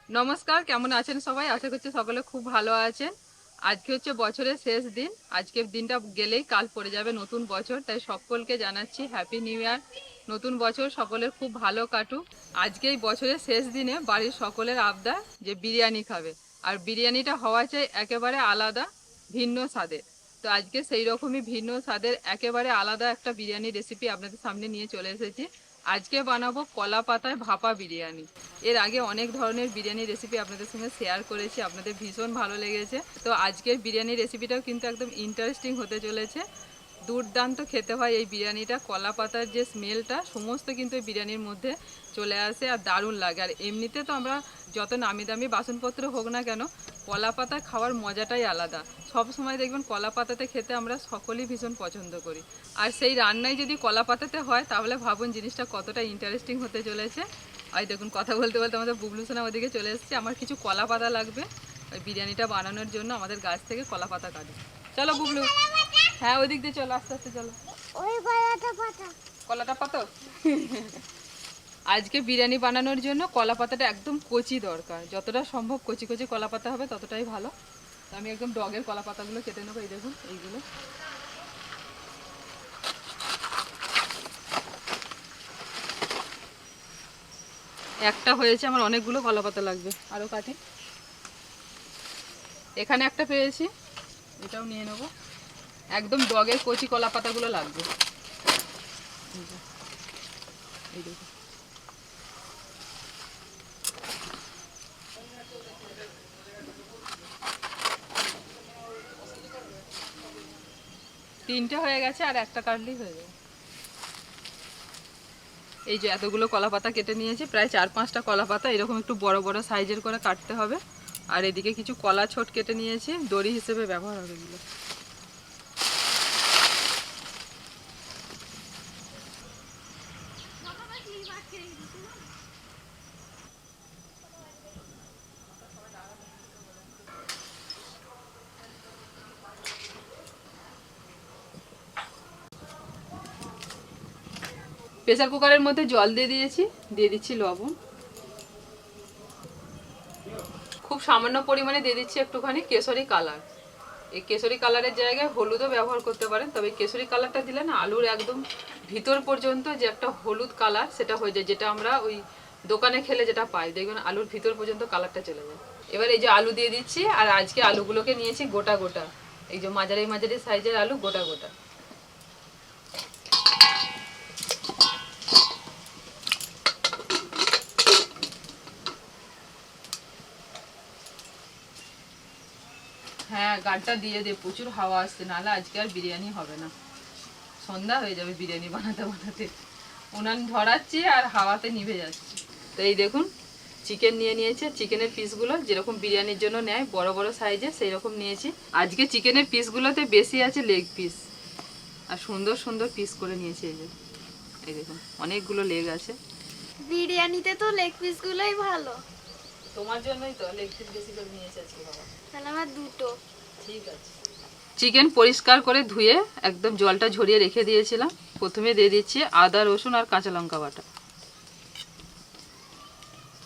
নমস্কার, কেমন আছেন সবাই? আশা করছি সকলে খুব ভালো আছেন। আজকে হচ্ছে বছরের শেষ দিন। আজকের দিনটা গেলেই কাল পড়ে যাবে নতুন বছর, তাই সকলকে জানাচ্ছি হ্যাপি নিউ ইয়ার। নতুন বছর সকলের খুব ভালো কাটুক। আজকে এই বছরের শেষ দিনে বাড়ির সকলের আবদার যে বিরিয়ানি খাবে, আর বিরিয়ানিটা হওয়া চাই একেবারে আলাদা, ভিন্ন স্বাদের। তো আজকে সেই রকমই ভিন্ন স্বাদের একেবারে আলাদা একটা বিরিয়ানি রেসিপি আপনাদের সামনে নিয়ে চলে এসেছি। আজকে বানাবো কলা পাতায় ভাপা বিরিয়ানি। এর আগে অনেক ধরনের বিরিয়ানি রেসিপি আপনাদের সঙ্গে শেয়ার করেছি, আপনাদের ভীষণ ভালো লেগেছে। তো আজকের বিরিয়ানি রেসিপিটাও কিন্তু একদম ইন্টারেস্টিং হতে চলেছে। দুর্দান্ত খেতে হয় এই বিরিয়ানিটা। কলা পাতার যে স্মেলটা সমস্ত কিন্তু এই বিরিয়ানির মধ্যে চলে আসে আর দারুণ লাগে। আর এমনিতে তো আমরা যত নামি দামি বাসনপত্র হোক না কেন, কলা পাতা খাওয়ার মজাটাই আলাদা। সব সময় দেখবেন কলা পাতাতে খেতে আমরা সকলেই ভীষণ পছন্দ করি। আর সেই রান্নায় যদি কলা পাতাতে হয় তাহলে ভাবুন জিনিসটা কতটা ইন্টারেস্টিং হতে চলেছে। আর দেখুন কথা বলতে বলতে আমাদের বুবলু সোনা ওদিকে চলে এসেছে। আমার কিছু কলা পাতা লাগবে ওই বিরিয়ানিটা বানানোর জন্য। আমাদের গাছ থেকে কলা পাতা কাটে। চলো বুবলু। হ্যাঁ, ওই দিক দিয়ে চলো, আস্তে আস্তে চলো। কলাটা পাতা আজকে বিরিয়ানি বানানোর জন্য কলা পাতাটা একদম কচি দরকার। যতটা সম্ভব কচি কচি কলা পাতা হবে ততটাই ভালো। তো আমি একদম ডগের কলা পাতাগুলো কেটে নেবো। এই দেখুন এইগুলো। একটা হয়েছে, আমার অনেকগুলো কলা পাতা লাগবে, আরও কাটি। এখানে একটা পেয়েছি, এটাও নিয়ে নেব। একদম ডগের কচি কলা পাতাগুলো লাগবে। এই দেখুন, তিনটে হয়ে গেছে, আর একটা কাটলেই হয়ে যাবে। এই যে এতগুলো কলা পাতা কেটে নিয়েছি, প্রায় 4-5টা কলা পাতা এরকম একটু বড় বড় সাইজের করে কাটতে হবে। আর এদিকে কিছু কলা ছোট কেটে নিয়েছি, দড়ি হিসেবে ব্যবহার হবে এগুলো। প্রেসার কুকারের মধ্যে জল দিয়ে দিয়েছি, দিয়ে দিচ্ছি লবণ। খুব সামান্য পরিমাণে দিয়ে দিচ্ছি একটুখানি কেশরি কালার। এই কেশরি কালারের জায়গায় হলুদও ব্যবহার করতে পারেন, তবে কেশরি কালারটা দিলে না আলুর একদম ভিতর পর্যন্ত যে একটা হলুদ কালার সেটা হয়ে যায়, যেটা আমরা ওই দোকানে খেলে যেটা পাই, দেখবেন আলুর ভিতর পর্যন্ত কালারটা চলে যায়। এবার এই যে আলু দিয়ে দিচ্ছি, আর আজকে আলুগুলোকে নিয়েছি গোটা গোটা। এই যে মাঝারি মাঝারি সাইজের আলু গোটা গোটা। হ্যাঁ, গাড়টা দিয়ে দে, প্রচুর হাওয়া আসছে, নাহলে আজকে আর বিরিয়ানি হবে না। সন্ধ্যা হয়ে যাবে বিরিয়ানি বানাতে বানাতে। উনান ধরাচ্ছি আর হাওয়াতে নিভে যাচ্ছে। তো এই দেখুন চিকেন নিয়ে নিয়েছে। চিকেনের পিসগুলো যেরকম বিরিয়ানির জন্য নেয় বড় বড় সাইজে, সেই রকম নিয়েছি। আজকে চিকেনের পিসগুলোতে বেশি আছে লেগ পিস, আর সুন্দর সুন্দর পিস করে নিয়েছি। এই যে এই দেখুন অনেকগুলো লেগ আছে। বিরিয়ানিতে তো লেগ পিসগুলোই ভালো। তোমার জন্যই তো লেগ পিস বেশি করে নিয়েছে আজকে বাবা। তাহলে আমার দুটো। ঠিক আছে। চিকেন পরিষ্কার করে ধুয়ে একদম জলটা ঝরিয়ে রেখে দিয়েছিলাম। প্রথমে দিয়ে দিচ্ছি আদা রসুন আর কাঁচা লঙ্কা বাটা,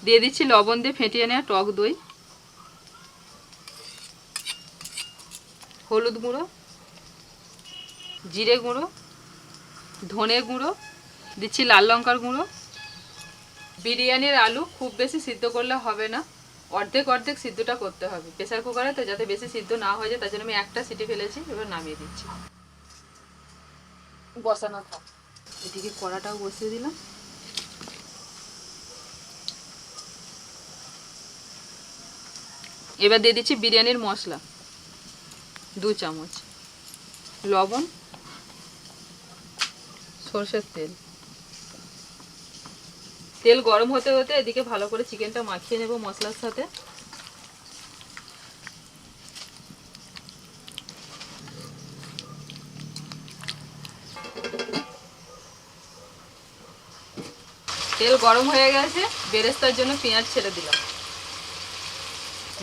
দিয়ে দিচ্ছি লবণ দিয়ে ফেটিয়ে নেওয়া টক দই, হলুদ গুঁড়ো, জিরে গুঁড়ো, ধনে গুঁড়ো, দিচ্ছি লাল লঙ্কার গুঁড়ো। বিরিয়ানির আলু খুব বেশি সিদ্ধ করলে হবে না, অর্ধেক অর্ধেক সিদ্ধটা করতে হবে প্রেসার কুকারে, তো যাতে বেশি সিদ্ধ না হয়ে যায় তার জন্য আমি একটা সিটি ফেলেছি। এবার নামিয়ে দিচ্ছি, বসানো থাক। এদিকে কড়াটাও বসিয়ে দিলাম। এবার দিয়ে দিচ্ছি বিরিয়ানির মশলা 2 চামচ, লবণ, সরষের তেল। তেল গরম হতে হতে এদিকে ভালো করে চিকেনটা মাখিয়ে নেব মশলার সাথে। তেল গরম হয়ে গেছে, বেরেস্তার জন্য পেঁয়াজ ছেড়ে দিলাম।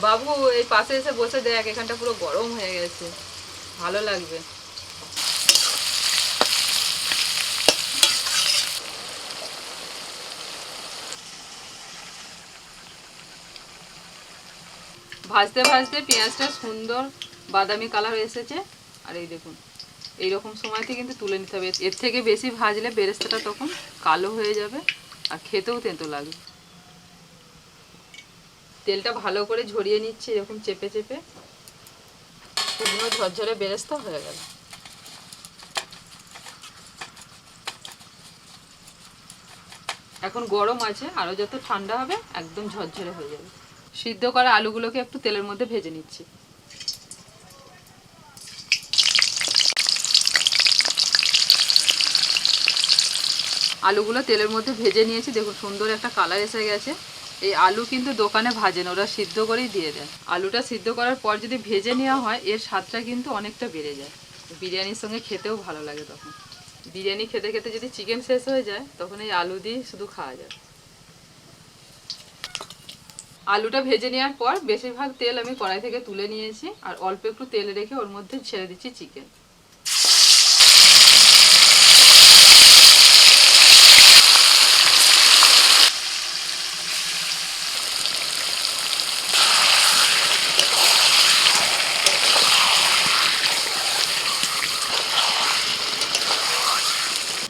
বাবু এই পাশে এসে বসে দেখ, এখানটা পুরো গরম হয়ে গেছে, ভালো লাগবে। ভাজতে ভাজতে পেঁয়াজটা সুন্দর বাদামি কালার এসেছে। আর এই দেখুন এইরকম সময়তে কিন্তু তুলে নিতে হবে, এর থেকে বেশি ভাজলে বেরেস্তাটা তখন কালো হয়ে যাবে আর খেতেও তেঁতো লাগবে। তেলটা ভালো করে ঝরিয়ে নিচ্ছি এরকম চেপে চেপে, শুকনো ঝরঝরে বেরেস্তা হয়ে গেল। এখন গরম আছে, আরও যত ঠান্ডা হবে একদম ঝরঝরে হয়ে যাবে। সিদ্ধ করা আলুগুলোকে একটু তেলের মধ্যে ভেজে নিচ্ছি। আলুগুলো তেলের মধ্যে ভেজে নিয়েছি, দেখুন সুন্দর একটা কালার এসে গেছে। এই আলু কিন্তু দোকানে ভাজেন, ওরা সিদ্ধ করেই দিয়ে দেয়। আলুটা সিদ্ধ করার পর যদি ভেজে নেওয়া হয় এর স্বাদটা কিন্তু অনেকটা বেড়ে যায়, বিরিয়ানির সঙ্গে খেতেও ভালো লাগে। তখন বিরিয়ানি খেতে খেতে যদি চিকেন শেষ হয়ে যায় তখন এই আলু দিয়ে শুধু খাওয়া যায়। আলুটা ভেজে নেওয়ার পর বেশিরভাগ তেল আমি কড়াই থেকে তুলে নিয়েছি, আর অল্প একটু তেল রেখে ওর মধ্যে ছেড়ে দিচ্ছি চিকেন।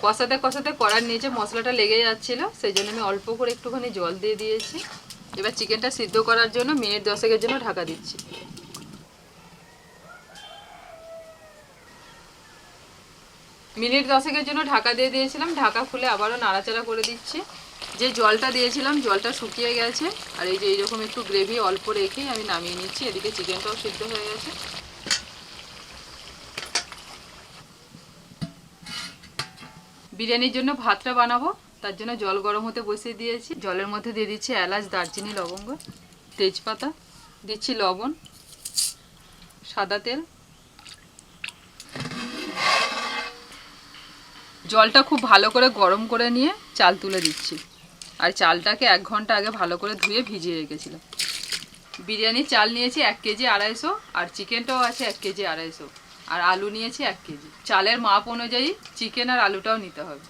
কষাতে কষাতে কড়ার নিচে মশলাটা লেগে যাচ্ছিল, সেই জন্য আমি অল্প করে একটুখানি জল দিয়ে দিয়েছি। এবার চিকেনটা সিদ্ধ করার জন্য মিনিট 10 জন্য ঢাকা দিচ্ছি। মিনিট 10 জন্য ঢাকা দিয়ে দিয়েছিলাম, ঢাকা খুলে আবারও নাড়াচাড়া করে দিচ্ছি। যে জলটা দিয়েছিলাম জলটা শুকিয়ে গেছে, আর এই যে এইরকম একটু গ্রেভি অল্প রেখেই আমি নামিয়ে নিচ্ছি। এদিকে চিকেনটাও সিদ্ধ হয়ে গেছে। বিরিয়ানির জন্য ভাতটা বানাবো, তার জন্য জল গরম হতে বসিয়ে দিয়েছি। জলের মধ্যে দিয়ে দিচ্ছি এলাচ, দারচিনি, লবঙ্গ, তেজপাতা, দিচ্ছি লবণ, সাদা তেল। জলটা খুব ভালো করে গরম করে নিয়ে চাল তুলে দিচ্ছি, আর চালটাকে 1 ঘন্টা আগে ভালো করে ধুয়ে ভিজিয়ে রেখেছিলাম। বিরিয়ানির চাল নিয়েছি 1 কেজি 250, আর চিকেনটাও আছে 1 কেজি 250, আর আলু নিয়েছি 1 কেজি। চালের মাপ অনুযায়ী চিকেন আর আলুটাও নিতে হবে।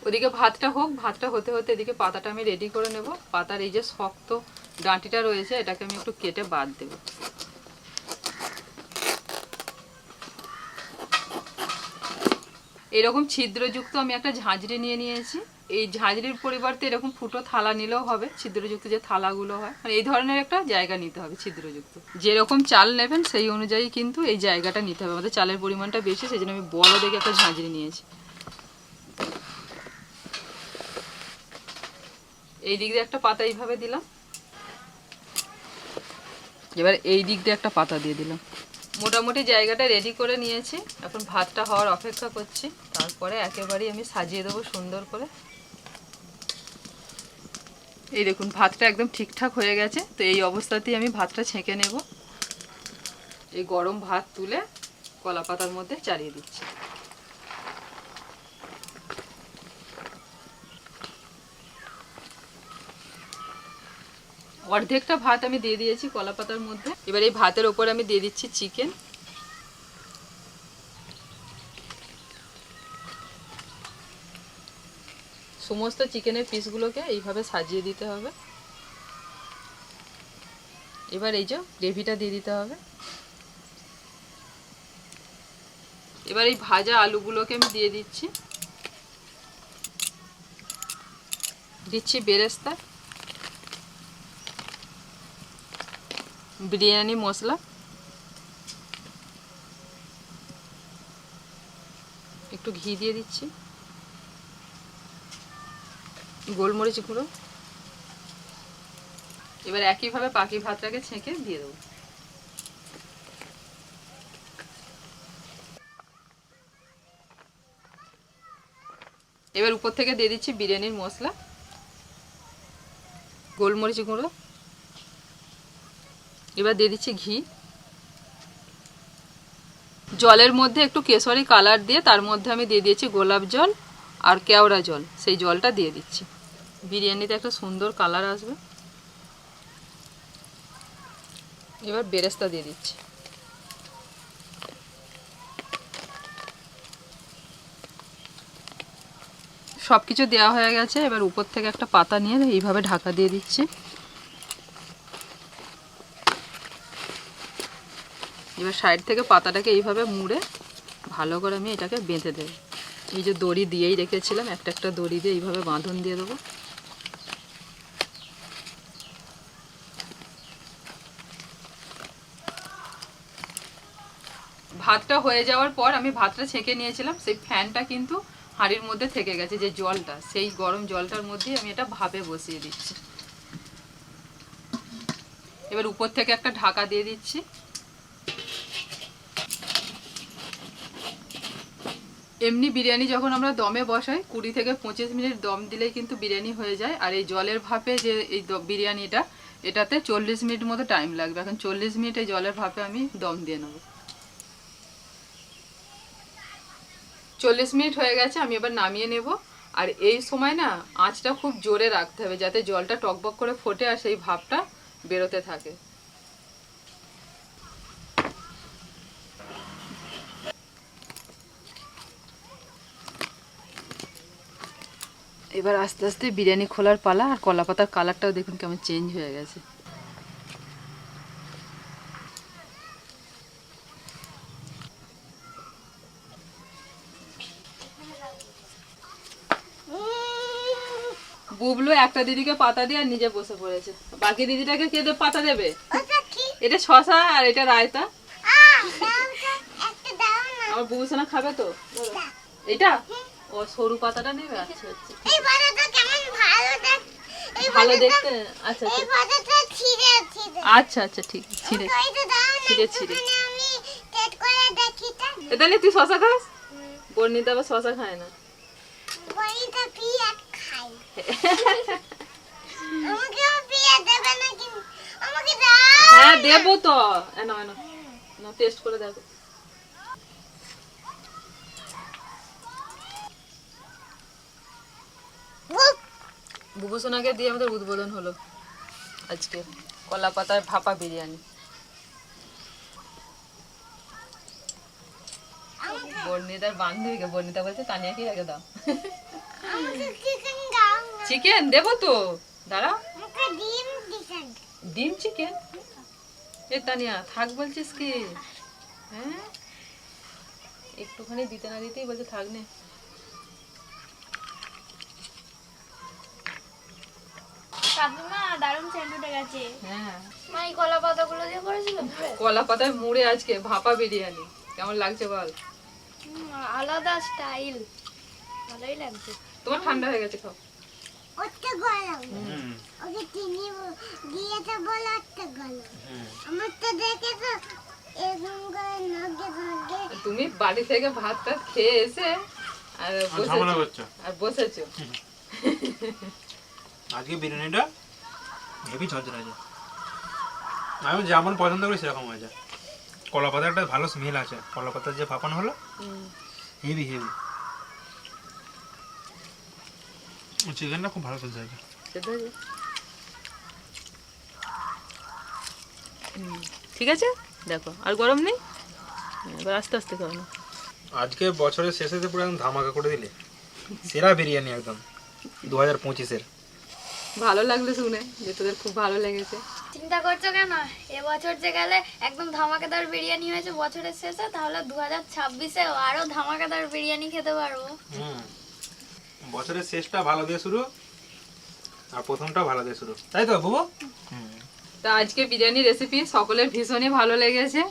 ওদিকে ভাতটা হোক, ভাতটা হতে হতে এদিকে পাতাটা আমি রেডি করে নেব। পাতার এই যে শক্ত ডাঁটিটা রয়েছে এটাকে আমি একটু কেটে বাদ দেব। এরকম ছিদ্রযুক্ত আমি একটা ঝাঁঝরি নিয়ে নিয়েছি। এই ঝাঁঝরির পরিবর্তে এরকম ফুটো থালা নিলেও হবে, ছিদ্রযুক্ত যে থালাগুলো হয়, মানে এই ধরনের একটা জায়গা নিতে হবে ছিদ্রযুক্ত। যেরকম চাল নেবেন সেই অনুযায়ী কিন্তু এই জায়গাটা নিতে হবে। আমাদের চালের পরিমাণটা বেশি, সেই জন্য আমি বড় দেখে একটা ঝাঁঝরি নিয়েছি। এই দিক দিয়ে একটা পাতা এইভাবে দিলাম, এবার এই দিক দিয়ে একটা পাতা দিয়ে দিলাম। মোটামুটি জায়গাটা রেডি করে নিয়েছি, এখন ভাতটা হওয়ার অপেক্ষা করছি। তারপরে একেবারেই আমি সাজিয়ে দেবো সুন্দর করে। এই দেখুন ভাতটা একদম ঠিকঠাক হয়ে গেছে। তো এই অবস্থাতেই আমি ভাতটা ছেঁকে নেব। এই গরম ভাত তুলে কলা পাতার মধ্যে চালিয়ে দিচ্ছি। অর্ধেকটা ভাত আমি দিয়ে দিয়েছি কলা পাতার মধ্যে। এবার এই ভাতের ওপর আমি দিয়ে দিচ্ছি চিকেন। সমস্ত চিকেনের পিসগুলোকে এইভাবে সাজিয়ে দিতে হবে। এবার এই যে গ্রেভিটা দিয়ে দিতে হবে। এবার এই ভাজা আলুগুলোকে আমি দিয়ে দিচ্ছি। দিচ্ছি বেরেস্তা, বিরিয়ানি মশলা, একটু ঘি দিয়ে দিচ্ছি, গোলমরিচ গুঁড়ো। এবার একইভাবে বাকি ভাতটাকে ছেঁকে দিয়ে দেবো। এবার উপর থেকে দিয়ে দিচ্ছি বিরিয়ানির মশলা, গোলমরিচ গুঁড়ো। এবার দিয়ে দিচ্ছি ঘি। জলের মধ্যে একটু কেশরি কালার দিয়ে তার মধ্যে আমি দিয়ে দিয়েছি গোলাপ জল আর কেওড়া জল, সেই জলটা দিয়ে দিচ্ছি। বিরিয়ানিতে একটা সুন্দর কালার আসবে। এবার বেরেস্তা দিয়ে দিচ্ছি। সব কিছু দেওয়া হয়ে গেছে, এবার উপর থেকে একটা পাতা নিয়ে এইভাবে ঢাকা দিয়ে দিচ্ছি। এবার সাইড থেকে পাতাটাকে এইভাবে মুড়ে ভালো করে আমি এটাকে বেঁধে দেবো। এই যে দড়ি দিয়েই রেখেছিলাম, একটা একটা দড়ি দিয়ে এইভাবে বাঁধন দিয়ে দেবো। ভাতটা হয়ে যাওয়ার পর আমি ভাতটা ছেঁকে নিয়েছিলাম, সেই ফ্যানটা কিন্তু হাঁড়ির মধ্যে থেকে গেছে, যে জলটা, সেই গরম জলটার মধ্যেই আমি এটা ভাপে বসিয়ে দিচ্ছি। এবার উপর থেকে একটা ঢাকা দিয়ে দিচ্ছি। এমনি বিরিয়ানি যখন আমরা দমে বসাই 20 থেকে 25 মিনিট দম দিলেই কিন্তু বিরিয়ানি হয়ে যায়। আর এই জলের ভাপে যে এই বিরিয়ানিটা, এটাতে 40 মিনিট মতো টাইম লাগবে। এখন 40 মিনিট এই জলের ভাপে আমি দম দিয়ে নেব। 40 মিনিট হয়ে গেছে, আমি এবার নামিয়ে নেব। আর এই সময় না আঁচটা খুব জোরে রাখতে হবে, যাতে জলটা টকবক করে ফোটে আর সেই ভাপটা বেরোতে থাকে। এবার আস্তে আস্তে বিরিয়ানি খোলার পালা। আর কলা পাতার কালারটাও দেখুন কেমন চেঞ্জ হয়ে গেছে। বুবলু একটা দিদিকে পাতা দিয়ে আর নিজে বসে পড়েছে। বাকি দিদিটাকে কে পাতা দেবে? এটা শশা আর এটা রায়তা। আমার বুবু সোনা খাবে তো? এটা ও সরু পাতাটা নেবে। আচ্ছা আচ্ছা, এই পাতাটা কেমন ভালো দেখ, এই ভালো দেখতে। আচ্ছা এই আচ্ছা পাতাটা ছিঁড়ে ছিঁড়ে আচ্ছা আচ্ছা, ঠিক ছিঁড়ে কইতে দাও না, ছিঁড়ে ছিঁড়ে। একটুখানি আমি টেট করে দেখি তা। এটা নিয়ে তুই শশা খাস? বর্ণিতা আবার শশা খায় না। বইটা পিয়াজ খাই। আমাকে পিয়াজ দেবে না কি? আমাকে দাও। হ্যাঁ দেবো তো, এনো এনো, না টেস্ট করে দেখো। বুবু সোনাকে দিয়ে আমাদের উদ্বোধন হলো আজকে কলা পাতার ভাপা বিরিয়ানি। বর্ণিতার বান্ধবীকে, বর্ণিতা বলছে তানিয়া কি আগে দাও। আমাকে চিকেন দাও না। চিকেন দেবো তো, দাঁড়া। আমাকে ডিম দিছেন। ডিম চিকেন? এ তানিয়া থাক বলছিস কি? হ্যাঁ একটুখানি দিতে না দিতেই বলছে থাক নে। কাকিমা দারুণ সেন্ট উঠে গেছে। হ্যাঁ, মা এই কলা পাতাগুলো দিয়ে করেছিল কলা পাতায় মুড়ে আজকে ভাপা বিরিয়ানি। কেমন লাগছে বল? আলাদা স্টাইল, ভালোই লাগছে। তোমার ঠান্ডা হয়ে গেছে, খাও। ওটা গরম, ওকে চিনি দিয়েছে বলে ওটা গরম। আমার তো দেখে তো এরকম করে নগে নগে। তুমি বাড়ি থেকে ভাত টাত খেয়ে এসে আর বসেছো। আজকে বিরিয়ানিটা হেভি ঝরঝরে আছে। আমি যেমন পছন্দ করি সেরকম হয়েছে। কলা পাতার একটা ভালো স্মেল আছে, কলা পাতার যে ভাপানো হলো হেভি হেভি। চিকেনটা খুব ভালো চলছে আছে। ঠিক আছে, দেখো আর গরম নেই, এবার আস্তে আস্তে খাও না। আজকে বছরের শেষেতে পুরো একদম ধামাকা করে দিলে। সেরা বিরিয়ানি একদম 2025-এর। ভালো লাগলো শুনে যে তোদের খুব ভালো লেগেছে। চিন্তা করছো কেন? এবছর যে গেলে একদম ধামাকাদার বিরিয়ানি হয়েছে বছরের শেষে, তাহলে 2026-এ আরো ধামাকাদার বিরিয়ানি খেতে পারবো। বছরের শেষটা ভালো দিয়ে শুরু আর প্রথমটা ভালো দিয়ে শুরু, তাই তো বুবু? তা আজকে বিরিয়ানি রেসিপি সকলের ভীষণই ভালো লেগেছে।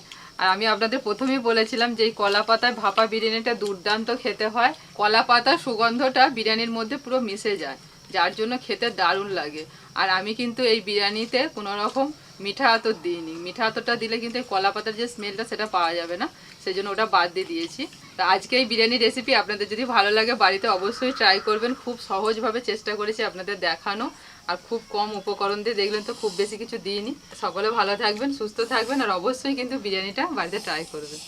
আর আমি আপনাদের প্রথমেই বলেছিলাম যে এই কলা পাতায় ভাপা বিরিয়ানিটা দুর্দান্ত খেতে হয়। কলা পাতার সুগন্ধটা বিরিয়ানির মধ্যে পুরো মিশে যায়, যার জন্য খেতে দারুণ লাগে। আর আমি কিন্তু এই বিরিয়ানিতে কোনো রকম মিঠা আতর দিইনি। মিঠা আতরটা দিলে কিন্তু এই কলা পাতার যে স্মেলটা সেটা পাওয়া যাবে না, সেই জন্য ওটা বাদ দিয়ে দিয়েছি। তো আজকে এই বিরিয়ানি রেসিপি আপনাদের যদি ভালো লাগে বাড়িতে অবশ্যই ট্রাই করবেন। খুব সহজভাবে চেষ্টা করেছি আপনাদের দেখানো, আর খুব কম উপকরণ দিয়ে, দেখলেন তো খুব বেশি কিছু দিইনি। সকলে ভালো থাকবেন, সুস্থ থাকবেন, আর অবশ্যই কিন্তু বিরিয়ানিটা বাড়িতে ট্রাই করবেন।